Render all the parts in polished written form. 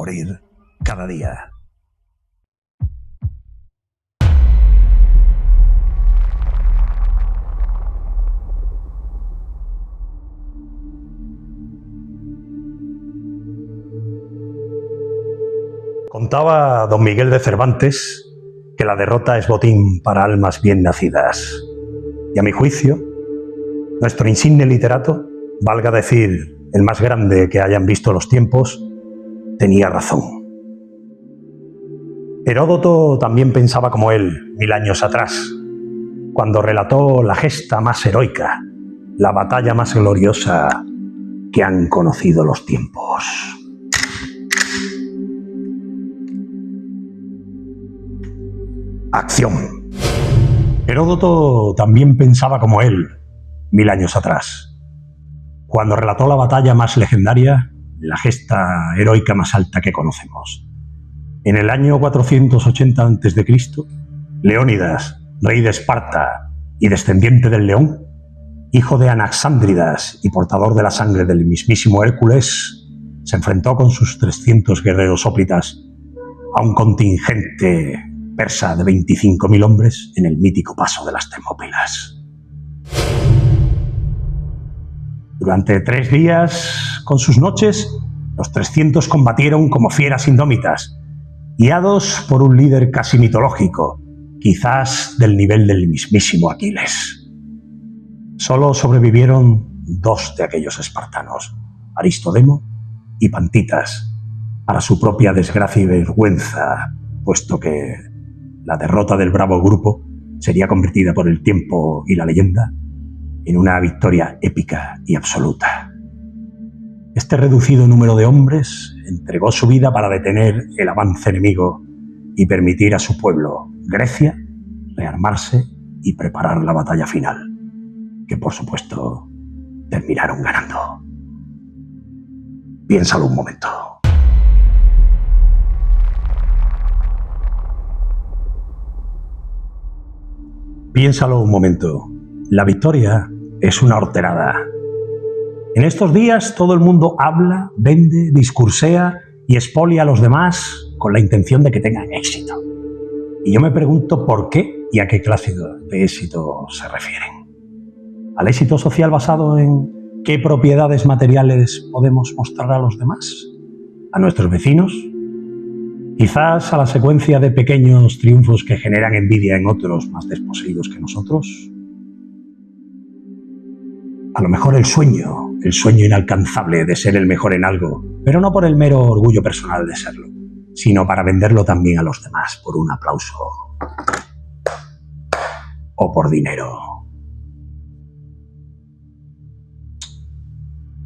morir cada día. Contaba don Miguel de Cervantes que la derrota es botín para almas bien nacidas. Y a mi juicio, nuestro insigne literato, valga decir el más grande que hayan visto los tiempos, tenía razón. Heródoto también pensaba como él 1000 años atrás, cuando relató la gesta más heroica, la batalla más gloriosa que han conocido los tiempos. Acción. Heródoto también pensaba como él 1000 años atrás, cuando relató la batalla más legendaria, la gesta heroica más alta que conocemos. En el año 480 a.C., Leónidas, rey de Esparta y descendiente del león, hijo de Anaxándridas y portador de la sangre del mismísimo Hércules, se enfrentó con sus 300 guerreros hóplitas a un contingente persa de 25.000 hombres en el mítico paso de las Termópilas. Durante 3 días, con sus noches, los 300 combatieron como fieras indómitas, guiados por un líder casi mitológico, quizás del nivel del mismísimo Aquiles. Solo sobrevivieron 2 de aquellos espartanos, Aristodemo y Pantitas, para su propia desgracia y vergüenza, puesto que la derrota del bravo grupo sería convertida por el tiempo y la leyenda en una victoria épica y absoluta. Este reducido número de hombres entregó su vida para detener el avance enemigo y permitir a su pueblo, Grecia, rearmarse y preparar la batalla final, que por supuesto terminaron ganando. Piénsalo un momento. Piénsalo un momento. La victoria es una horterada. En estos días todo el mundo habla, vende, discursea y expolia a los demás con la intención de que tengan éxito. Y yo me pregunto por qué y a qué clase de éxito se refieren. ¿Al éxito social basado en qué propiedades materiales podemos mostrar a los demás? ¿A nuestros vecinos? ¿Quizás a la secuencia de pequeños triunfos que generan envidia en otros más desposeídos que nosotros? A lo mejor el sueño inalcanzable de ser el mejor en algo, pero no por el mero orgullo personal de serlo, sino para venderlo también a los demás por un aplauso o por dinero.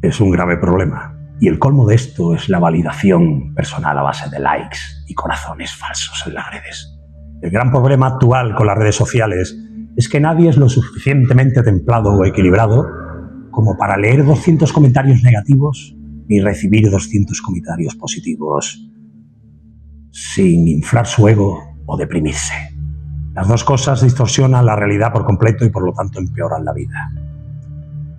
Es un grave problema. Y el colmo de esto es la validación personal a base de likes y corazones falsos en las redes. El gran problema actual con las redes sociales es que nadie es lo suficientemente templado o equilibrado como para leer 200 comentarios negativos ni recibir 200 comentarios positivos sin inflar su ego o deprimirse. Las dos cosas distorsionan la realidad por completo y por lo tanto empeoran la vida.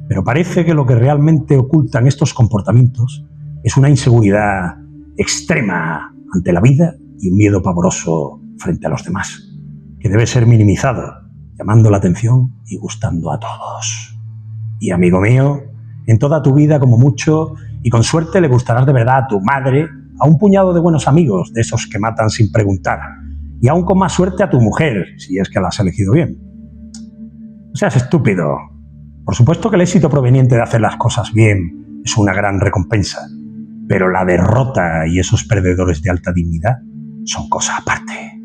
Pero parece que lo que realmente ocultan estos comportamientos es una inseguridad extrema ante la vida y un miedo pavoroso frente a los demás, que debe ser minimizado, llamando la atención y gustando a todos. Y amigo mío, en toda tu vida como mucho, y con suerte le gustarás de verdad a tu madre, a un puñado de buenos amigos, de esos que matan sin preguntar, y aún con más suerte a tu mujer, si es que la has elegido bien. No seas estúpido. Por supuesto que el éxito proveniente de hacer las cosas bien es una gran recompensa, pero la derrota y esos perdedores de alta dignidad son cosa aparte.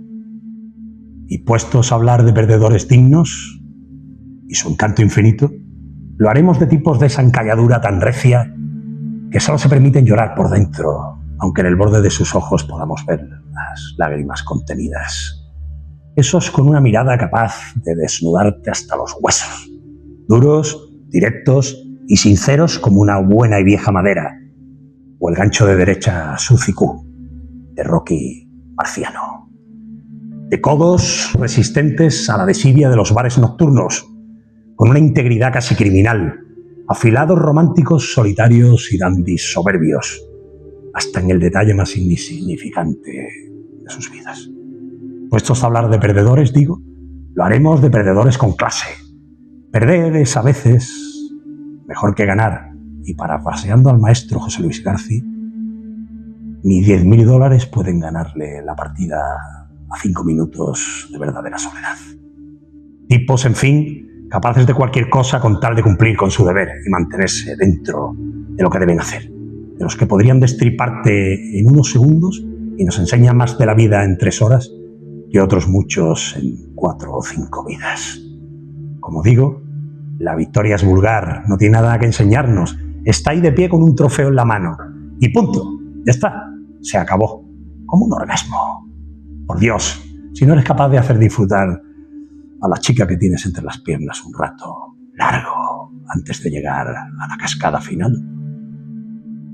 Y puestos a hablar de perdedores dignos y su encanto infinito, lo haremos de tipos de esa encalladura tan recia que solo se permiten llorar por dentro, aunque en el borde de sus ojos podamos ver las lágrimas contenidas. Esos con una mirada capaz de desnudarte hasta los huesos. Duros, directos y sinceros como una buena y vieja madera, o el gancho de derecha Sucicú, de Rocky Marciano. De codos resistentes a la desidia de los bares nocturnos, con una integridad casi criminal, afilados románticos solitarios y dandis soberbios. hasta en el detalle más insignificante de sus vidas. Puestos a hablar de perdedores, digo, lo haremos de perdedores con clase. Perder es a veces mejor que ganar, y parafraseando al maestro José Luis García, ni $10.000 pueden ganarle la partida a 5 minutos de verdadera soledad. Tipos, en fin, capaces de cualquier cosa con tal de cumplir con su deber y mantenerse dentro de lo que deben hacer. De los que podrían destriparte en unos segundos y nos enseñan más de la vida en 3 horas que otros muchos en 4 o 5 vidas. Como digo, la victoria es vulgar, no tiene nada que enseñarnos. Está ahí de pie con un trofeo en la mano. Y punto, ya está, se acabó. Como un orgasmo. Por Dios, si no eres capaz de hacer disfrutar a la chica que tienes entre las piernas un rato largo antes de llegar a la cascada final,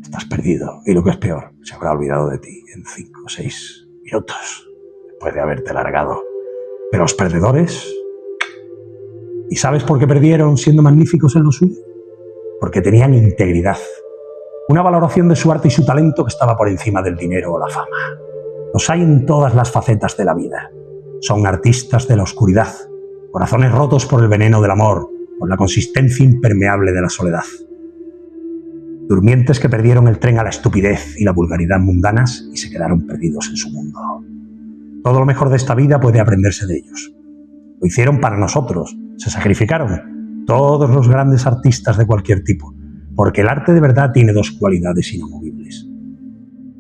estás perdido. Y lo que es peor, se habrá olvidado de ti en 5 o 6 minutos después de haberte largado. Pero los perdedores... ¿Y sabes por qué perdieron siendo magníficos en lo suyo? Porque tenían integridad. Una valoración de su arte y su talento que estaba por encima del dinero o la fama. Los hay en todas las facetas de la vida. Son artistas de la oscuridad, corazones rotos por el veneno del amor, por la consistencia impermeable de la soledad. Durmientes que perdieron el tren a la estupidez y la vulgaridad mundanas y se quedaron perdidos en su mundo. Todo lo mejor de esta vida puede aprenderse de ellos. Lo hicieron para nosotros, se sacrificaron, todos los grandes artistas de cualquier tipo, porque el arte de verdad tiene 2 cualidades inamovibles.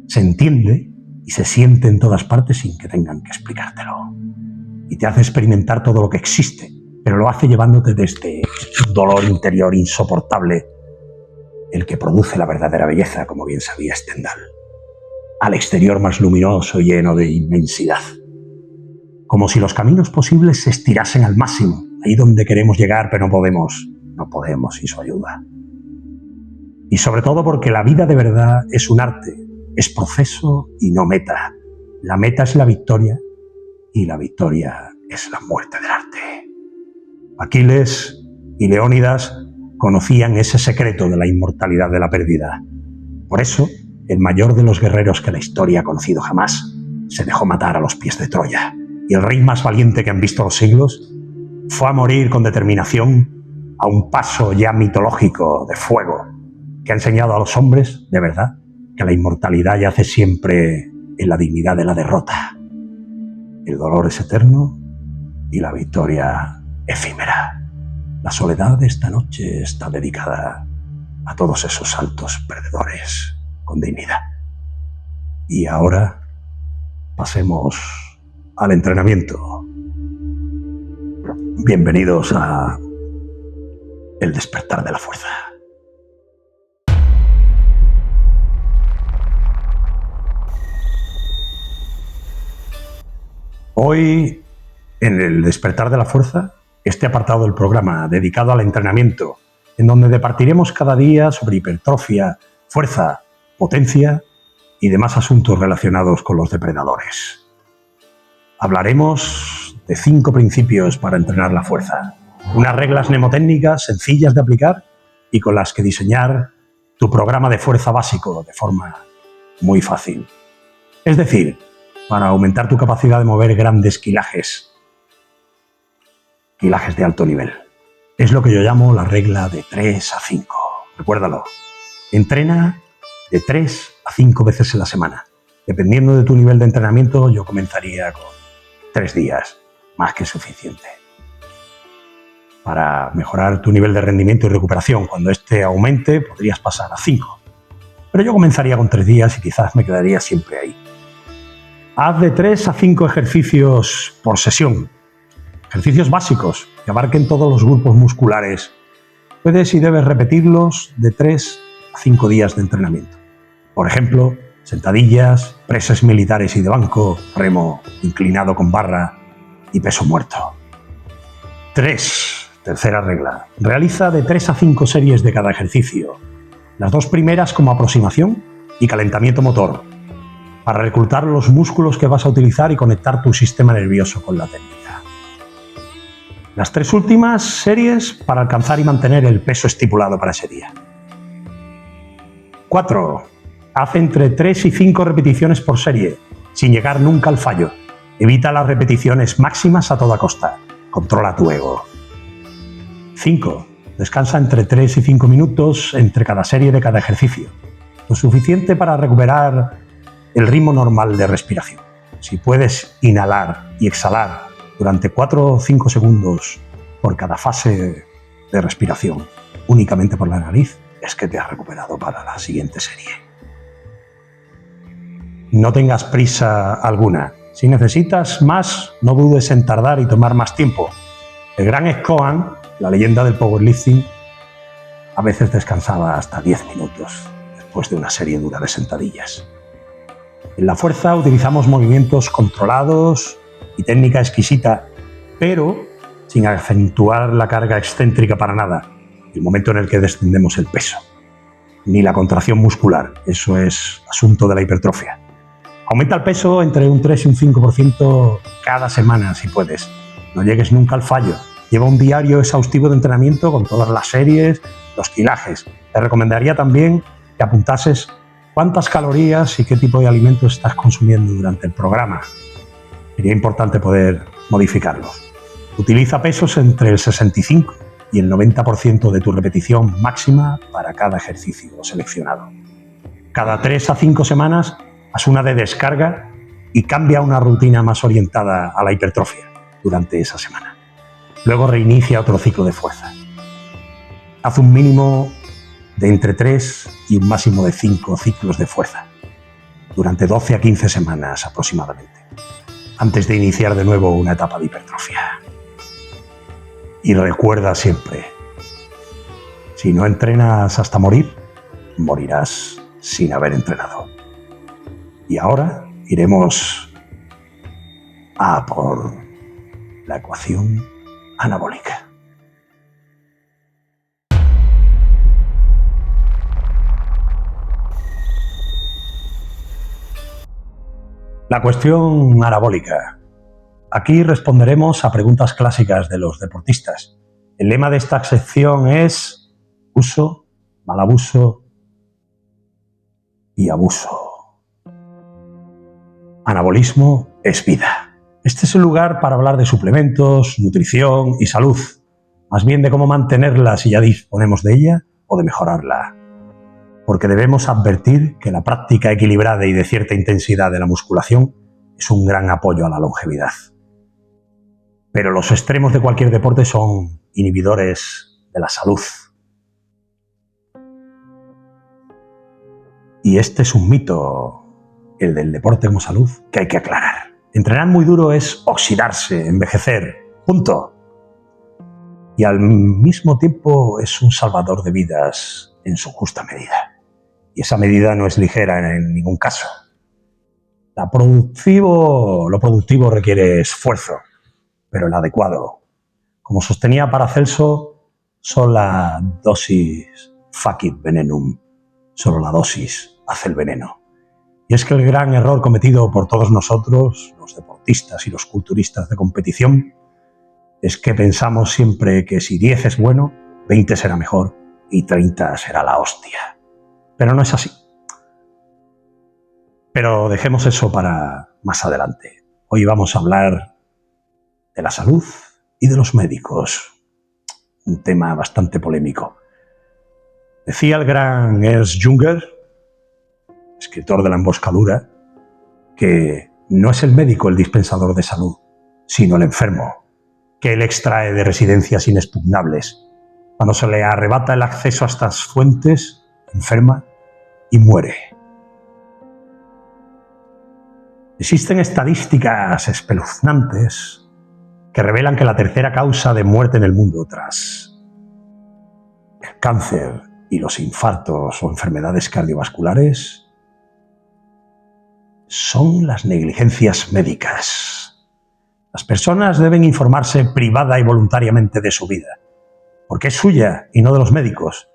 Se entiende y se siente en todas partes sin que tengan que explicártelo. Y te hace experimentar todo lo que existe, pero lo hace llevándote desde un dolor interior insoportable, el que produce la verdadera belleza, como bien sabía Stendhal, al exterior más luminoso y lleno de inmensidad. Como si los caminos posibles se estirasen al máximo, ahí donde queremos llegar, pero no podemos sin su ayuda. Y sobre todo porque la vida de verdad es un arte, es proceso y no meta. La meta es la victoria y la victoria es la muerte del arte. Aquiles y Leónidas conocían ese secreto de la inmortalidad de la pérdida. Por eso, el mayor de los guerreros que la historia ha conocido jamás se dejó matar a los pies de Troya. Y el rey más valiente que han visto los siglos fue a morir con determinación a un paso ya mitológico de fuego que ha enseñado a los hombres, de verdad, que la inmortalidad yace siempre en la dignidad de la derrota. El dolor es eterno y la victoria efímera. La soledad de esta noche está dedicada a todos esos altos perdedores con dignidad. Y ahora pasemos al entrenamiento. Bienvenidos a El despertar de la fuerza. Hoy, en El despertar de la fuerza, este apartado del programa dedicado al entrenamiento, en donde departiremos cada día sobre hipertrofia, fuerza, potencia y demás asuntos relacionados con los depredadores. Hablaremos de 5 principios para entrenar la fuerza, unas reglas mnemotécnicas sencillas de aplicar y con las que diseñar tu programa de fuerza básico de forma muy fácil. Es decir, para aumentar tu capacidad de mover grandes kilajes de alto nivel. Es lo que yo llamo la regla de 3 a 5. Recuérdalo. Entrena de 3 a 5 veces en la semana. Dependiendo de tu nivel de entrenamiento, yo comenzaría con 3 días, más que suficiente. Para mejorar tu nivel de rendimiento y recuperación, cuando este aumente, podrías pasar a 5. Pero yo comenzaría con 3 días y quizás me quedaría siempre ahí. Haz de 3 a 5 ejercicios por sesión. Ejercicios básicos que abarquen todos los grupos musculares. Puedes y debes repetirlos de 3 a 5 días de entrenamiento. Por ejemplo, sentadillas, presses militares y de banco, remo inclinado con barra y peso muerto. 3. Tercera regla. Realiza de 3 a 5 series de cada ejercicio. Las 2 primeras como aproximación y calentamiento motor, para reclutar los músculos que vas a utilizar y conectar tu sistema nervioso con la técnica. Las 3 últimas series para alcanzar y mantener el peso estipulado para ese día. 4. Haz entre 3 y 5 repeticiones por serie, sin llegar nunca al fallo. Evita las repeticiones máximas a toda costa. Controla tu ego. 5. Descansa entre 3 y 5 minutos entre cada serie de cada ejercicio. Lo suficiente para recuperar el ritmo normal de respiración. Si puedes inhalar y exhalar durante 4 o 5 segundos por cada fase de respiración, únicamente por la nariz, es que te has recuperado para la siguiente serie. No tengas prisa alguna. Si necesitas más, no dudes en tardar y tomar más tiempo. El gran Scoan, la leyenda del powerlifting, a veces descansaba hasta 10 minutos después de una serie dura de sentadillas. En la fuerza utilizamos movimientos controlados y técnica exquisita, pero sin acentuar la carga excéntrica para nada, el momento en el que descendemos el peso. Ni la contracción muscular, eso es asunto de la hipertrofia. Aumenta el peso entre un 3 y un 5% cada semana si puedes. No llegues nunca al fallo. Lleva un diario exhaustivo de entrenamiento con todas las series, los kilajes. Te recomendaría también que apuntases cuántas calorías y qué tipo de alimentos estás consumiendo durante el programa. Sería importante poder modificarlos. Utiliza pesos entre el 65 y el 90% de tu repetición máxima para cada ejercicio seleccionado. Cada 3 a 5 semanas haz una de descarga y cambia a una rutina más orientada a la hipertrofia durante esa semana. Luego reinicia otro ciclo de fuerza. Haz un mínimo de entre 3 y un máximo de 5 ciclos de fuerza durante 12 a 15 semanas aproximadamente, antes de iniciar de nuevo una etapa de hipertrofia. Y recuerda siempre, si no entrenas hasta morir, morirás sin haber entrenado. Y ahora iremos a por la ecuación anabólica. La cuestión anabólica. Aquí responderemos a preguntas clásicas de los deportistas. El lema de esta sección es uso, mal abuso y abuso. Anabolismo es vida. Este es el lugar para hablar de suplementos, nutrición y salud, más bien de cómo mantenerla si ya disponemos de ella o de mejorarla. Porque debemos advertir que la práctica equilibrada y de cierta intensidad de la musculación es un gran apoyo a la longevidad. Pero los extremos de cualquier deporte son inhibidores de la salud. Y este es un mito, el del deporte como salud, que hay que aclarar. Entrenar muy duro es oxidarse, envejecer, punto. Y al mismo tiempo es un salvador de vidas en su justa medida. Y esa medida no es ligera en ningún caso. Lo productivo requiere esfuerzo, pero el adecuado. Como sostenía Paracelso, sola dosis facit venenum. Solo la dosis hace el veneno. Y es que el gran error cometido por todos nosotros, los deportistas y los culturistas de competición, es que pensamos siempre que si 10 es bueno, 20 será mejor y 30 será la hostia. Pero no es así. Pero dejemos eso para más adelante. Hoy vamos a hablar de la salud y de los médicos. Un tema bastante polémico. Decía el gran Ernst Jünger, escritor de La emboscadura, que no es el médico el dispensador de salud, sino el enfermo, que él extrae de residencias inexpugnables. Cuando se le arrebata el acceso a estas fuentes, enferma y muere. Existen estadísticas espeluznantes que revelan que la tercera causa de muerte en el mundo tras el cáncer y los infartos o enfermedades cardiovasculares son las negligencias médicas. Las personas deben informarse privada y voluntariamente de su vida, porque es suya y no de los médicos.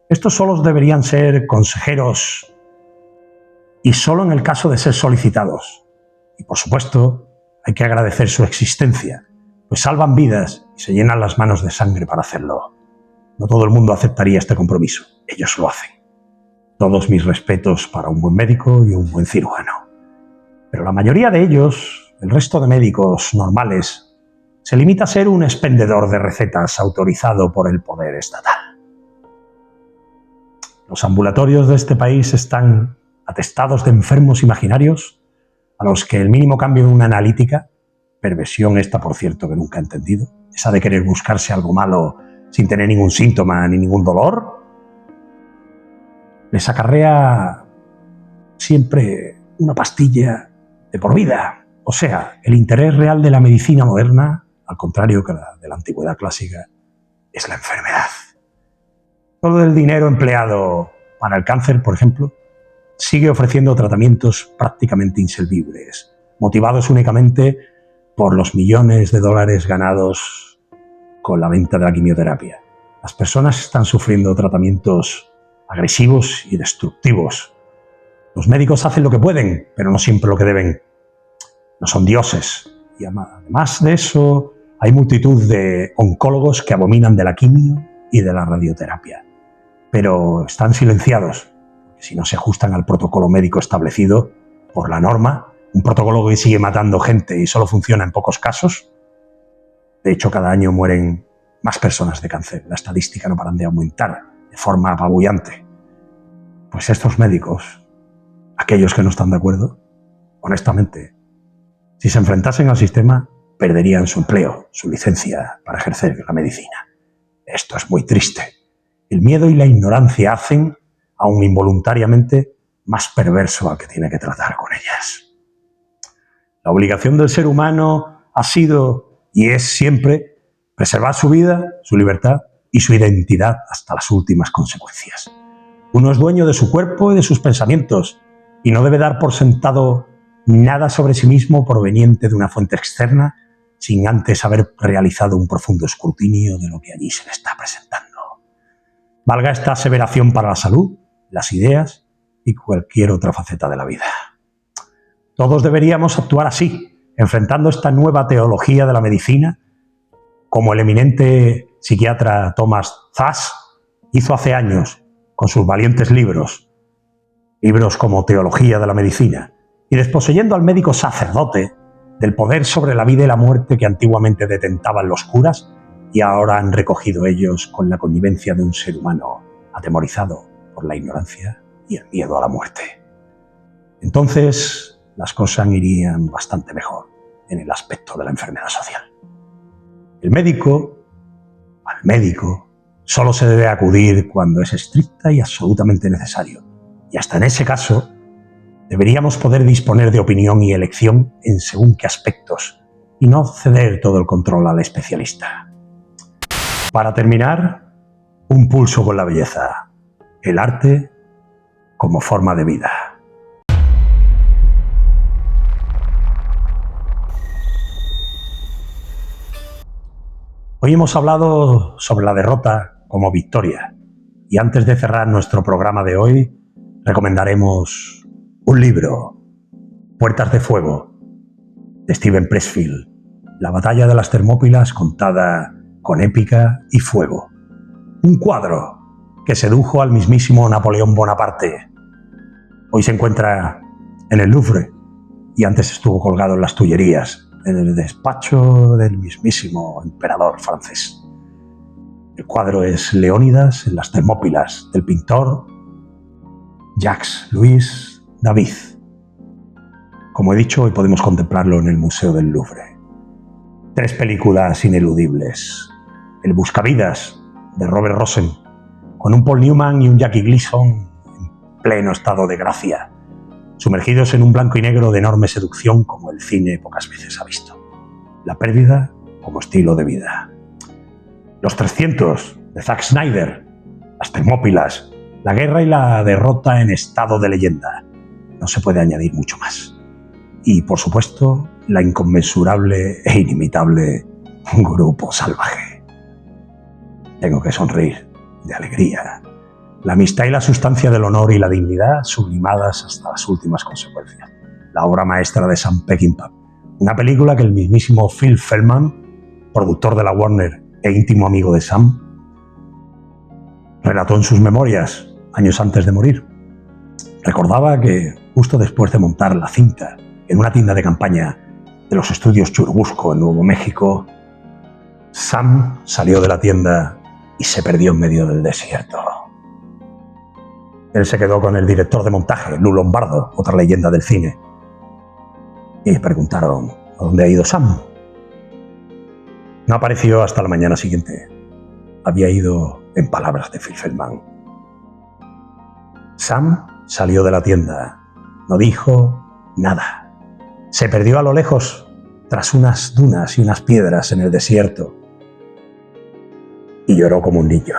Estos solos deberían ser consejeros y solo en el caso de ser solicitados. Y por supuesto, hay que agradecer su existencia, pues salvan vidas y se llenan las manos de sangre para hacerlo. No todo el mundo aceptaría este compromiso. Ellos lo hacen. Todos mis respetos para un buen médico y un buen cirujano. Pero la mayoría de ellos, el resto de médicos normales, se limita a ser un expendedor de recetas autorizado por el poder estatal. Los ambulatorios de este país están atestados de enfermos imaginarios a los que el mínimo cambio en una analítica, perversión esta por cierto que nunca he entendido, esa de querer buscarse algo malo sin tener ningún síntoma ni ningún dolor, les acarrea siempre una pastilla de por vida. O sea, el interés real de la medicina moderna, al contrario que la de la antigüedad clásica, es la enfermedad. Todo el dinero empleado para el cáncer, por ejemplo, sigue ofreciendo tratamientos prácticamente inservibles, motivados únicamente por los millones de dólares ganados con la venta de la quimioterapia. Las personas están sufriendo tratamientos agresivos y destructivos. Los médicos hacen lo que pueden, pero no siempre lo que deben. No son dioses. Y además de eso, hay multitud de oncólogos que abominan de la quimio y de la radioterapia. Pero están silenciados, porque si no se ajustan al protocolo médico establecido por la norma, un protocolo que sigue matando gente y solo funciona en pocos casos. De hecho, cada año mueren más personas de cáncer. La estadística no paran de aumentar de forma apabullante. Pues estos médicos, aquellos que no están de acuerdo, honestamente, si se enfrentasen al sistema, perderían su empleo, su licencia para ejercer la medicina. Esto es muy triste. El miedo y la ignorancia hacen, aun involuntariamente, más perverso al que tiene que tratar con ellas. La obligación del ser humano ha sido y es siempre preservar su vida, su libertad y su identidad hasta las últimas consecuencias. Uno es dueño de su cuerpo y de sus pensamientos y no debe dar por sentado nada sobre sí mismo proveniente de una fuente externa sin antes haber realizado un profundo escrutinio de lo que allí se le está presentando. Valga esta aseveración para la salud, las ideas y cualquier otra faceta de la vida. Todos deberíamos actuar así, enfrentando esta nueva teología de la medicina, como el eminente psiquiatra Thomas Szasz hizo hace años con sus valientes libros como Teología de la Medicina, y desposeyendo al médico sacerdote del poder sobre la vida y la muerte que antiguamente detentaban los curas y ahora han recogido ellos con la connivencia de un ser humano atemorizado por la ignorancia y el miedo a la muerte. Entonces las cosas irían bastante mejor en el aspecto de la enfermedad social. Al médico solo se debe acudir cuando es estricta y absolutamente necesario. Y hasta en ese caso, deberíamos poder disponer de opinión y elección en según qué aspectos y no ceder todo el control al especialista. Para terminar, un pulso con la belleza, el arte como forma de vida. Hoy hemos hablado sobre la derrota como victoria y antes de cerrar nuestro programa de hoy recomendaremos un libro, Puertas de Fuego, de Steven Pressfield, la batalla de las Termópilas contada con épica y fuego. Un cuadro que sedujo al mismísimo Napoleón Bonaparte. Hoy se encuentra en el Louvre y antes estuvo colgado en las Tullerías, en el despacho del mismísimo emperador francés. El cuadro es Leónidas en las Termópilas, del pintor Jacques-Louis David. Como he dicho, hoy podemos contemplarlo en el Museo del Louvre. 3 películas ineludibles. El Buscavidas, de Robert Rossen, con un Paul Newman y un Jackie Gleason en pleno estado de gracia, sumergidos en un blanco y negro de enorme seducción como el cine pocas veces ha visto. La pérdida como estilo de vida. Los 300, de Zack Snyder, las Termópilas, la guerra y la derrota en estado de leyenda. No se puede añadir mucho más. Y, por supuesto, la inconmensurable e inimitable Grupo Salvaje. Tengo que sonreír de alegría. La amistad y la sustancia del honor y la dignidad sublimadas hasta las últimas consecuencias. La obra maestra de Sam Peckinpah. Una película que el mismísimo Phil Feldman, productor de la Warner e íntimo amigo de Sam, relató en sus memorias años antes de morir. Recordaba que justo después de montar la cinta en una tienda de campaña de los estudios Churubusco en Nuevo México, Sam salió de la tienda y se perdió en medio del desierto. Él se quedó con el director de montaje, Lou Lombardo, otra leyenda del cine, y preguntaron ¿a dónde ha ido Sam? No apareció hasta la mañana siguiente. Había ido en palabras de Phil Feldman. Sam salió de la tienda, no dijo nada. Se perdió a lo lejos, tras unas dunas y unas piedras en el desierto, y lloró como un niño.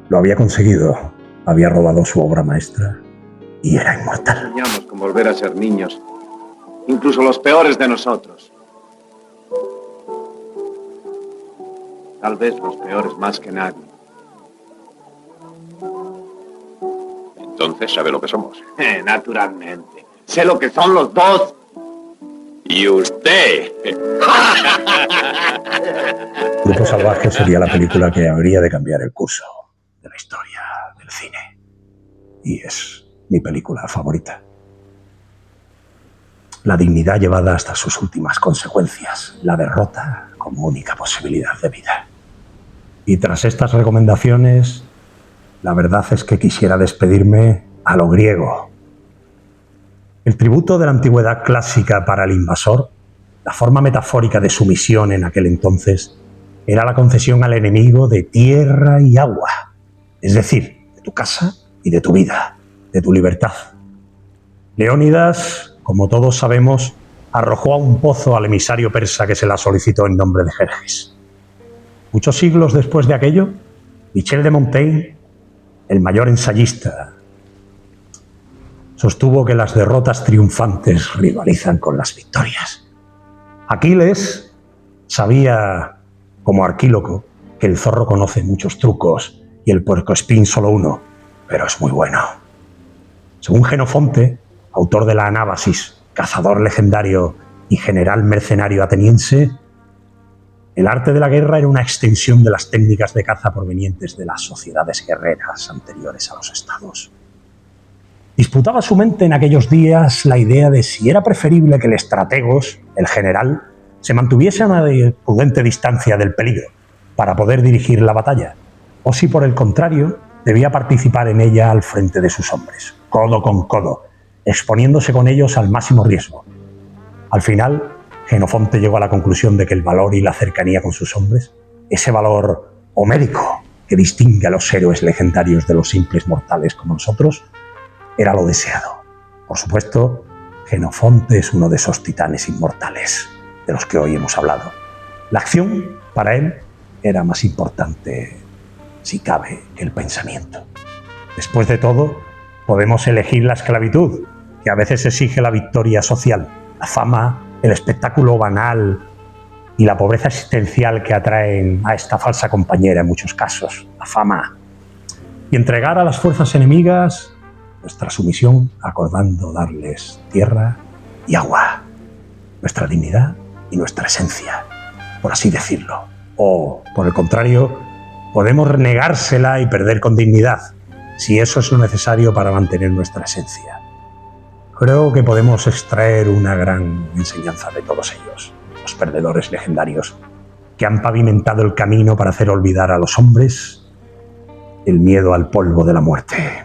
Lo había conseguido, había robado su obra maestra y era inmortal. Soñamos con volver a ser niños, incluso los peores de nosotros. Tal vez los peores más que nadie. Entonces sabe lo que somos. Naturalmente. Sé lo que son los dos. ¿Y usted? Grupo Salvaje sería la película que habría de cambiar el curso de la historia del cine. Y es mi película favorita. La dignidad llevada hasta sus últimas consecuencias, la derrota como única posibilidad de vida. Y tras estas recomendaciones, la verdad es que quisiera despedirme a lo griego. El tributo de la antigüedad clásica para el invasor, la forma metafórica de su misión en aquel entonces, era la concesión al enemigo de tierra y agua, es decir, de tu casa y de tu vida, de tu libertad. Leónidas, como todos sabemos, arrojó a un pozo al emisario persa que se la solicitó en nombre de Jerjes. Muchos siglos después de aquello, Michel de Montaigne, el mayor ensayista, sostuvo que las derrotas triunfantes rivalizan con las victorias. Aquiles sabía, como Arquíloco, que el zorro conoce muchos trucos y el puercoespín solo uno, pero es muy bueno. Según Jenofonte, autor de la Anábasis, cazador legendario y general mercenario ateniense, el arte de la guerra era una extensión de las técnicas de caza provenientes de las sociedades guerreras anteriores a los estados. Disputaba su mente en aquellos días la idea de si era preferible que el estrategos, el general, se mantuviese a una prudente distancia del peligro para poder dirigir la batalla, o si por el contrario debía participar en ella al frente de sus hombres, codo con codo, exponiéndose con ellos al máximo riesgo. Al final, Jenofonte llegó a la conclusión de que el valor y la cercanía con sus hombres, ese valor homérico que distingue a los héroes legendarios de los simples mortales como nosotros, era lo deseado. Por supuesto, Jenofonte es uno de esos titanes inmortales de los que hoy hemos hablado. La acción, para él, era más importante, si cabe, que el pensamiento. Después de todo, podemos elegir la esclavitud, que a veces exige la victoria social, la fama, el espectáculo banal y la pobreza existencial que atraen a esta falsa compañera en muchos casos, la fama. Y entregar a las fuerzas enemigas nuestra sumisión, acordando darles tierra y agua, nuestra dignidad y nuestra esencia, por así decirlo. O, por el contrario, podemos negársela y perder con dignidad, si eso es lo necesario para mantener nuestra esencia. Creo que podemos extraer una gran enseñanza de todos ellos, los perdedores legendarios, que han pavimentado el camino para hacer olvidar a los hombres el miedo al polvo de la muerte.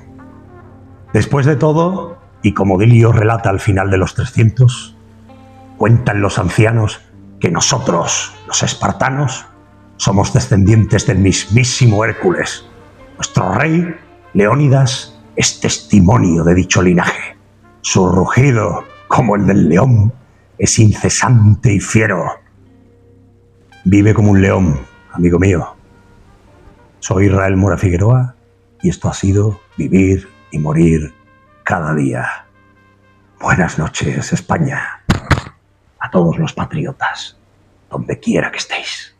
Después de todo, y como Dilio relata al final de los 300, cuentan los ancianos que nosotros, los espartanos, somos descendientes del mismísimo Hércules. Nuestro rey, Leónidas, es testimonio de dicho linaje. Su rugido, como el del león, es incesante y fiero. Vive como un león, amigo mío. Soy Israel Mora Figueroa y esto ha sido Vivir y Morir cada día. Buenas noches, España. A todos los patriotas, donde quiera que estéis.